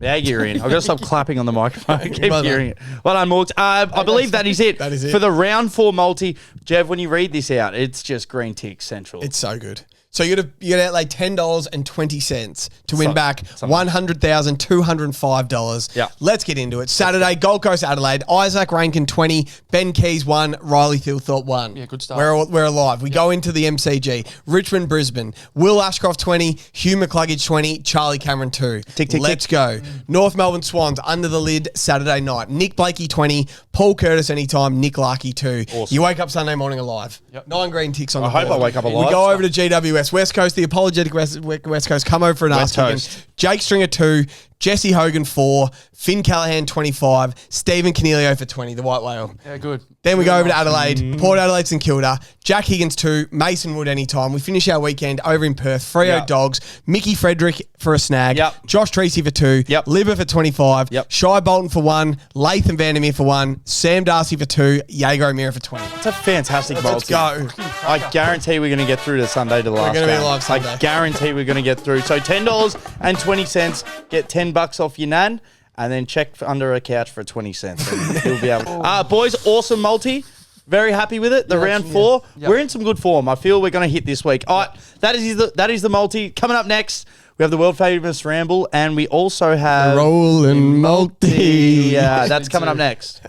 Jaeger, you're in. I've got to stop clapping on the microphone. I keep hearing it. Well done, Morgs. I believe that is it. That is it. For the round 4 multi. Jeff, when you read this out, it's just green tick central. It's so good. So you got to outlay $10.20 to win back $100,205. Yeah. Let's get into it. Saturday, Gold Coast, Adelaide. Isaac Rankin 20, Ben Keys 1, Riley Thilthorpe 1. Yeah, good start. We're alive. We go into the MCG. Richmond, Brisbane. Will Ashcroft 20, Hugh McCluggage 20, Charlie Cameron 2. Let's go. North Melbourne Swans under the lid Saturday night. Nick Blakey 20, Paul Curtis anytime, Nick Larkey 2. Awesome. You wake up Sunday morning alive. Yep. 9 green ticks on the board. board. I hope I wake up alive. We go over to GWS. West Coast, the apologetic West Coast, come over for an ask again. Jake Stringer 2, Jesse Hogan 4, Finn Callahan 25, Stephen Canelio for 20, the white whale. Yeah, good. Then we go over to Adelaide, Port Adelaide St Kilda, Jack Higgins 2, Mason Wood anytime. We finish our weekend over in Perth, Freo Dogs, Mickey Frederick for a snag, Josh Treacy for 2, Libba for 25, Shai Bolton for 1, Latham Vandermeer for 1, Sam Darcy for 2, Jaeger O'Meara for 20. It's a fantastic bowl. Let's go. I guarantee we're going to get through to Sunday to the last We're going to game. be live Sunday. I guarantee we're going to get through. So $10.20, get $10 off your nan, and then check under a couch for 20 cents. And you'll be able to. Boys, awesome multi. Very happy with it. The round 4. We're in some good form. I feel we're going to hit this week. All right, that is the multi. Coming up next, we have the world famous ramble, and we also have Rolling multi. Yeah, that's coming up next.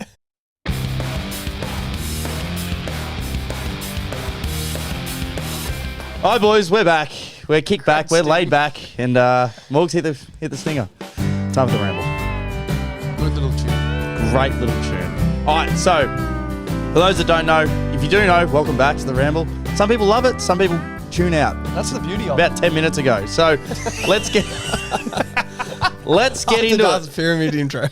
All right, boys, we're back. We're kicked back. We're laid back, and Morgs hit the stinger. Time for the ramble. Good little tune. Great little tune. All right, so for those that don't know, if you do know, welcome back to the ramble. Some people love it. Some people tune out. That's the beauty of About 10 minutes ago. So let's get into the pyramid intro.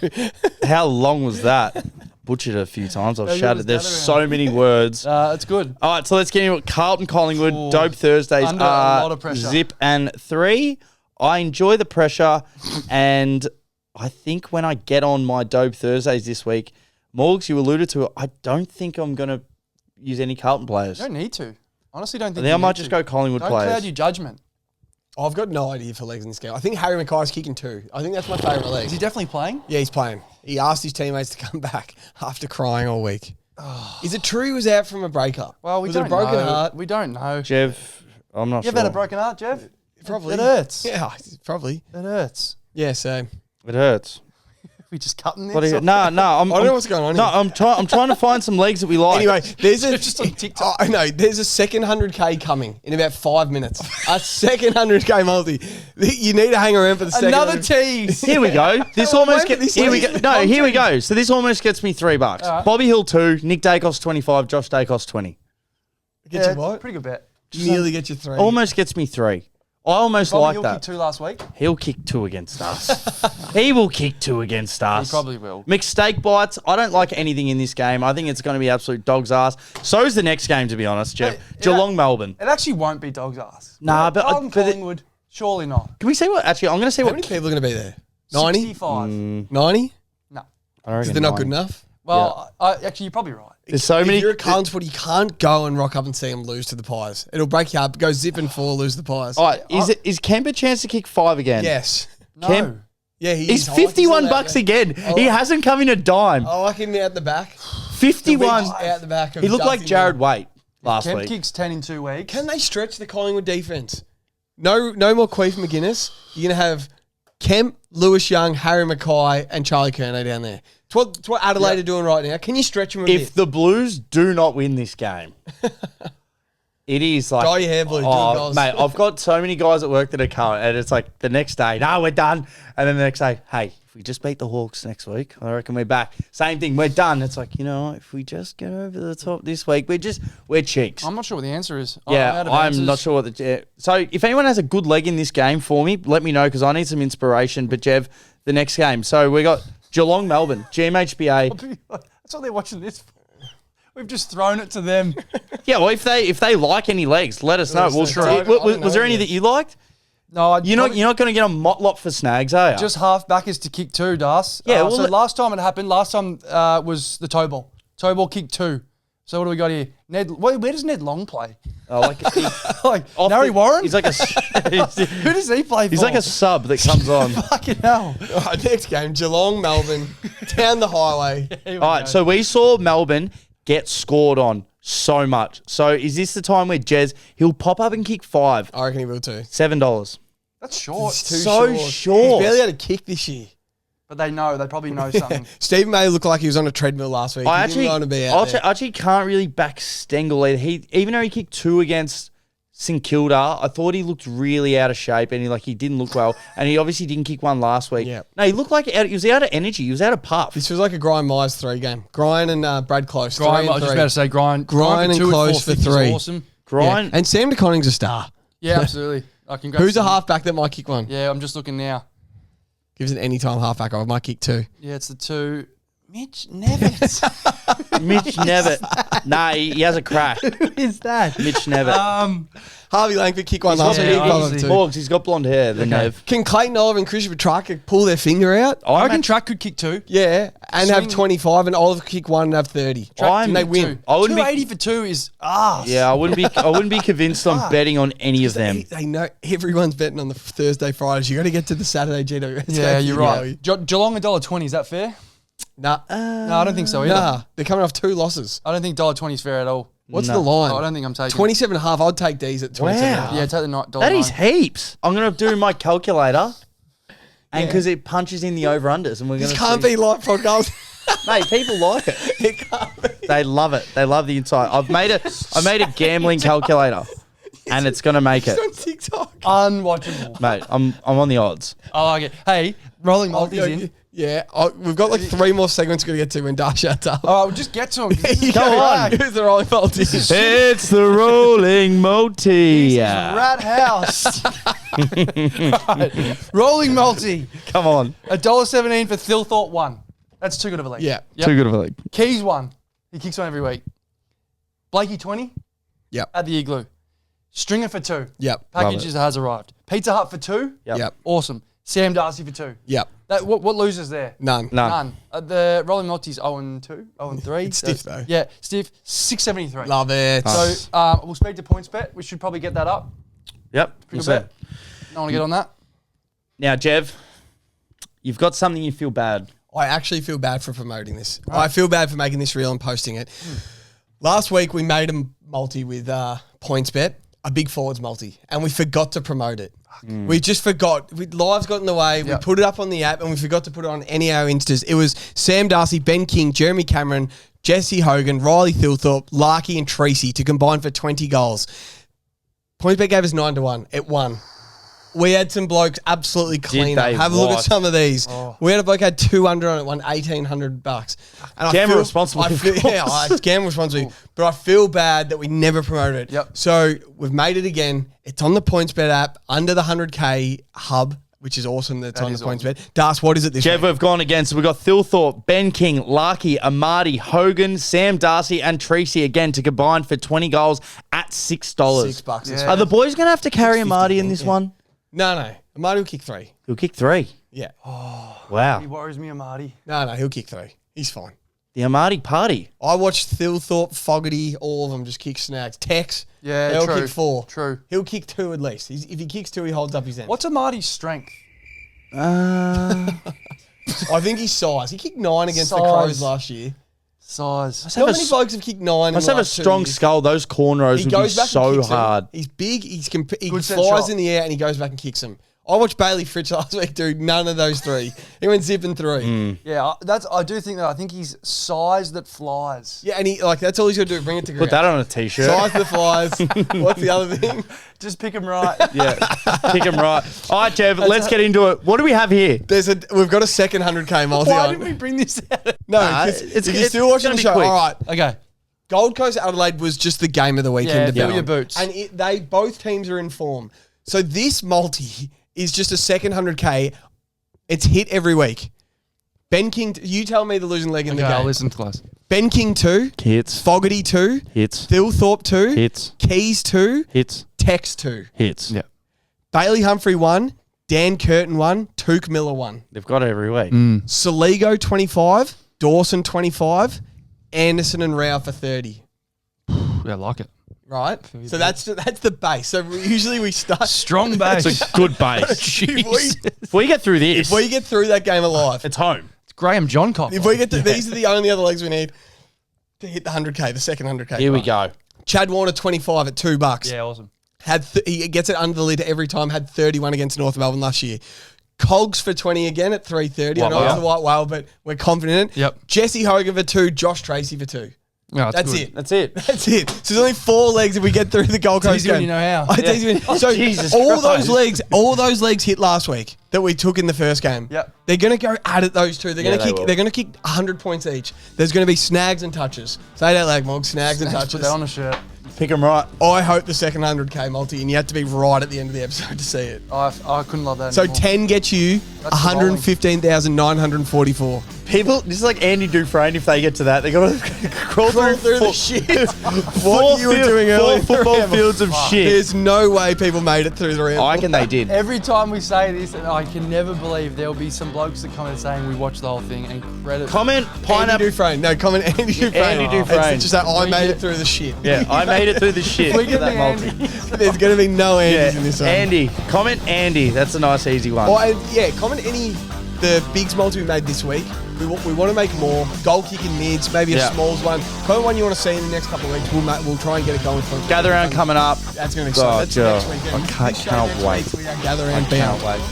How long was that? Butchered it a few times. I've shouted. There's so many words. It's good. All right, so let's get into it. Carlton, Collingwood, Dope Thursdays Under are a lot of pressure. zip and 3. I enjoy the pressure, and I think when I get on my Dope Thursdays this week, Morgs, you alluded to it, I don't think I'm going to use any Carlton players. You don't need to. Honestly, don't think I think I might just go Collingwood don't players. Don't cloud your judgment. I've got no idea for legs in this game. I think Harry Mackay's kicking 2. I think that's my favourite leg. Is he definitely playing? Yeah, he's playing. He asked his teammates to come back after crying all week. Is it true he was out from a breakup? Well, we was don't it a broken know. heart? We don't know. Jeff, I'm not sure. You've had a broken heart, Jeff? Probably. It hurts. Yeah, probably. It hurts. Yeah, so. It hurts. We just cutting No, this? I'm, I don't know what's going on No, here. I'm trying to find some legs that we like. Anyway, there's a Just on TikTok. I know there's a second 100K coming in about 5 minutes. A second 100K multi. You need to hang around for the second. Another tease. Here we go. This Well, almost wait for gets. this Here we go. league. No, here we go. So this almost gets me $3. right. Bobby Hill 2, Nick Dacos 25, Josh Dacos 20. Get you what? Pretty good bet. Nearly get you 3. Almost gets me 3. I almost Bobby like Hill that. kicked 2 last week. He'll kick 2 against us. He will kick 2 against us. He probably will. Mistake bites. I don't like anything in this game. I think it's going to be absolute dog's ass. So's the next game, to be honest, Jeff. Geelong, Melbourne. It actually won't be dog's ass. Nah, but Carlton, but Collingwood, surely not. can we see what? Actually, I'm going to see How what. many people are going to be there? 90? 65. 90? I reckon Because they're not 9. good enough? Well, actually, you're probably right. There's so If many. you're a Carlton supporter, you can't go and rock up and see them lose to the Pies. It'll break you up. Go zip and 4, lose the Pies. All right, is Kemp a chance to kick 5 again? Yes. No. Kemp- Yeah, He's is. $51 again. He hasn't come in a dime. I like him out the back. 51. Out the back. He looked like Jared Waite last Kemp week. kicks 10 in 2 weeks. Can they stretch the Collingwood defense? No more Queef McGuinness. You're going to have Kemp, Lewis Young, Harry Mackay, and Charlie Curnow down there. It's what Adelaide are doing right now. Can you stretch them a bit? If the Blues do not win this game, it is like... Dye your hair blue, do goals. Mate, I've got so many guys at work that are coming, and it's like the next day, no, we're done. And then the next day, hey, if we just beat the Hawks next week, I reckon we're back. Same thing, we're done. It's like, you know, if we just get over the top this week, we're cheeks. I'm not sure what the answer is. Yeah, out of I'm answers. not sure what the... So if anyone has a good leg in this game for me, let me know, because I need some inspiration. But Jev, the next game. So we got Geelong, Melbourne, GMHBA. That's what they're watching this for. We've just thrown it to them. Yeah, well, if they like any legs, let us know. Sure. Was there any that you liked? No, You're not going to get a motlop for snags, are you? just half back is to kick 2, Das. Yeah, well, so last time it happened, was the toe ball. Toe ball kicked 2. So what do we got here? Ned, where does Ned Long play? like Nari Warren? He's like a Who does he play for? he's like a sub that comes on. Fucking hell. All right, next game, Geelong, Melbourne, down the highway. All right, so we saw Melbourne get scored on so much. So is this the time where Jez, he'll pop up and kick 5? I reckon he will too. $7. That's short. It's too So short. short. He's barely had a kick this year. But they probably know something. Stephen May looked like he was on a treadmill last week. I He didn't want to be out there. actually can't really back Stengel either. Even though he kicked 2 against St Kilda, I thought he looked really out of shape and he didn't look well. And he obviously didn't kick 1 last week. Yeah. No, he looked like he was out of energy. He was out of puff. This was like a Grind Myers 3 game. Grind and Brad Close. Grind, I was just about to say Grind. Grind and for 2 at Close for 450 is 3. awesome. Grind. Yeah. And Sam DeConning's a star. Yeah, absolutely. Congrats Who's to a him. halfback that might kick 1? Yeah, I'm just looking now. Gives an anytime halfback. I might kick 2. Yeah, it's the 2. Mitch Nevitt. Mitch Nevitt. Nah, he has a crack. Who is that? Mitch Nevitt. Harvey Langford kick one last week. Morgs, he's got blonde hair. The Nev. Can Clayton Oliver and Christian Petrarca pull their finger out? I reckon Track could kick 2. Yeah, and have 25, and Oliver kick 1 and have 30. And they win. 280 for 2 is arse. Yeah, I wouldn't be convinced on betting on any of them. They know everyone's betting on the Thursday, Fridays. You got to get to the Saturday GWS. Yeah, you're right. Geelong $1.20. Is that fair? Nah. No, I don't think so either. Nah, they're coming off 2 losses. I don't think $1.20 is fair at all. What's the line? I don't think I'm taking 27.5. I'd take D's at 27.5. Yeah, take the $1. That is heaps. I'm gonna do my calculator, and because it punches in the over-unders, and we're gonna. This can't be live podcast. Mate, people like it. It can't be. They love it. They love the insight. I made a gambling calculator, and it's gonna make it. It's on TikTok. Unwatchable. Mate, I'm on the odds. I like it. Hey, rolling multis in. Yeah, we've got like 3 more segments to get to when Dash shuts up. Oh, we'll just get to them. Go on. Who's the rolling multi? It's the rolling multi. Rat house. Right. Rolling multi. Come on. $1.17 for Thilthorpe 1. That's too good of a leg. Yeah. Too good of a leg. Keys 1. He kicks 1 every week. Blakey 20. Yep. At the Igloo. Stringer for 2. Yep. Packages has arrived. Pizza Hut for 2. Yep. Awesome. Sam Darcy for 2. Yep. What losers there? None. The rolling multis 0-2, 0-3. It's stiff though. Yeah, stiff. 673. Love it. So we'll speak to PointsBet. We should probably get that up. Yep. Pretty good bet. No one to get on that. Now, Jev, you've got something you feel bad. I actually feel bad for promoting this. Right. I feel bad for making this reel and posting it. Last week we made a multi with PointsBet, a big forwards multi, and we forgot to promote it. We just forgot. Lives got in the way. We put it up on the app and we forgot to put it on any of our Instas. It was Sam Darcy, Ben King, Jeremy Cameron, Jesse Hogan, Riley Thilthorpe, Larky and Tracy to combine for 20 goals. PointsBet gave us 9-1. It won. We had some blokes absolutely clean up. Have a look at some of these. We had a bloke had 200 on it, won $1,800. And Gamble responsibly. Gamble responsibly. But I feel bad that we never promoted it. Yep. So we've made it again. It's on the PointsBet app under the 100K hub, which is awesome. That's on the PointsBet. Das, what is it this week? Jev, we've gone again. So we've got Thilthorpe, Ben King, Larky, Amadi, Hogan, Sam Darcy, and Tracy again to combine for 20 goals at $6. $6. Yeah. Are the boys going to have to carry Amadi in this one? No. Amadi will kick 3. He'll kick 3. Yeah. Wow. He worries me, Amadi. No, he'll kick 3. He's fine. The Amadi party. I watched Thilthorpe, Fogarty, all of them just kick snags. Tex, Yeah, they'll true. kick 4. True. He'll kick 2 at least. If he kicks 2, he holds up his end. What's Amadi's strength? I think he's size. He kicked 9 against the Crows last year. Size. Not many blokes have kicked 9. Must have a strong skull. Those cornrows would be so hard. He's big. He flies in the air and he goes back and kicks them. I watched Bailey Fritsch last week do none of those 3. He went zipping 3. Yeah, I do think that. I think he's size that flies. Yeah, and that's all he's got to do. Bring it to ground. Put that on a t-shirt. Size that flies. What's the other thing? Just pick him right. Yeah, pick him right. All right, Jev, let's get into it. What do we have here? We've got a second 100K multi. Why didn't we bring this out? No, if you're still watching the show, quick. all right. Okay. Gold Coast Adelaide was just the game of the weekend. Fill your boots. And both teams are in form. So this multi is just a second 100K. It's hit every week. Ben King, you tell me the losing leg in the game. I'll listen close. Ben King 2. Hits. Fogarty 2. Hits. Thilthorpe 2. Hits. Keys 2. Hits. Tex 2. Hits. Yeah. Bailey Humphrey 1. Dan Curtin 1. Took Miller 1. They've got it every week. Saligo 25. Dawson 25. Anderson and Rao for 30. Yeah, I like it. Right? So that's the base. So usually we start... Strong base. It's a good base. If we get through this... If we get through that game alive... It's home. It's Graham Johncock. If we get to... These are the only other legs we need to hit the 100K, the second 100K. Here we go. Chad Warner 25 at $2. Yeah, awesome. He gets it under the lid every time. Had 31 against North Melbourne last year. Cogs for 20 again at 3.30. I know it's the white whale, but we're confident in it. Yep. Jesse Hogan for 2. Josh Tracy for 2. Yeah, That's good. it. That's it. That's it. So there's only 4 legs if we get through the Gold Coast easy game. when you know how. It's easy when- So Jesus all Christ. those legs hit last week that we took in the first game. Yep. They're gonna go at it. Those 2. They're They're gonna kick 100 points each. There's gonna be snags and touches. Say that, leg, Mog. Snags and touches. Put that on a shirt. Pick them right. I hope the second 100K multi, and you have to be right at the end of the episode to see it. I couldn't love that So anymore. 10 gets you 115,944. People, this is like Andy Dufresne. If they get to that, they got to crawl through the shit. What you were doing earlier. 4 football fields of shit. There's no way people made it through the ramble. I reckon they did. Every time we say this, I can never believe there'll be some blokes that comment saying we watched the whole thing and credit. Andy Dufresne. No, comment Andy Dufresne. Andy Dufresne. It's just that I made it through the shit. Yeah, I made it through the shit. We get that the multi. There's going to be no Andys in this one. Andy. Comment Andy. That's a nice, easy one. Comment the bigs multi we made this week. We want to make more goal kicking mids, maybe a smalls one. Comment one you want to see in the next couple of weeks. We'll try and get it going for you. Gather round coming up. That's going to be exciting. That's next weekend. I can't wait. Gather round bound. Can't wait.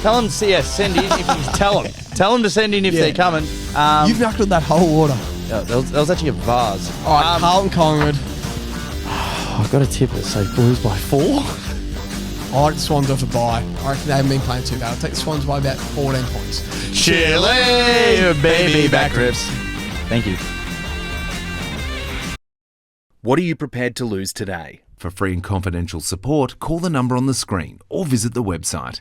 Tell them to send in if you tell them. Tell them to send in if they're coming. You've knuckled that whole water. Yeah, that was actually a vase. All right, Carlton Collingwood. I've got a tip that says Blues by 4. I like the Swans off a bye. I reckon they haven't been playing too bad. I'll take the Swans by about 14 points. Chile, baby back ribs. Thank you. What are you prepared to lose today? For free and confidential support, call the number on the screen or visit the website.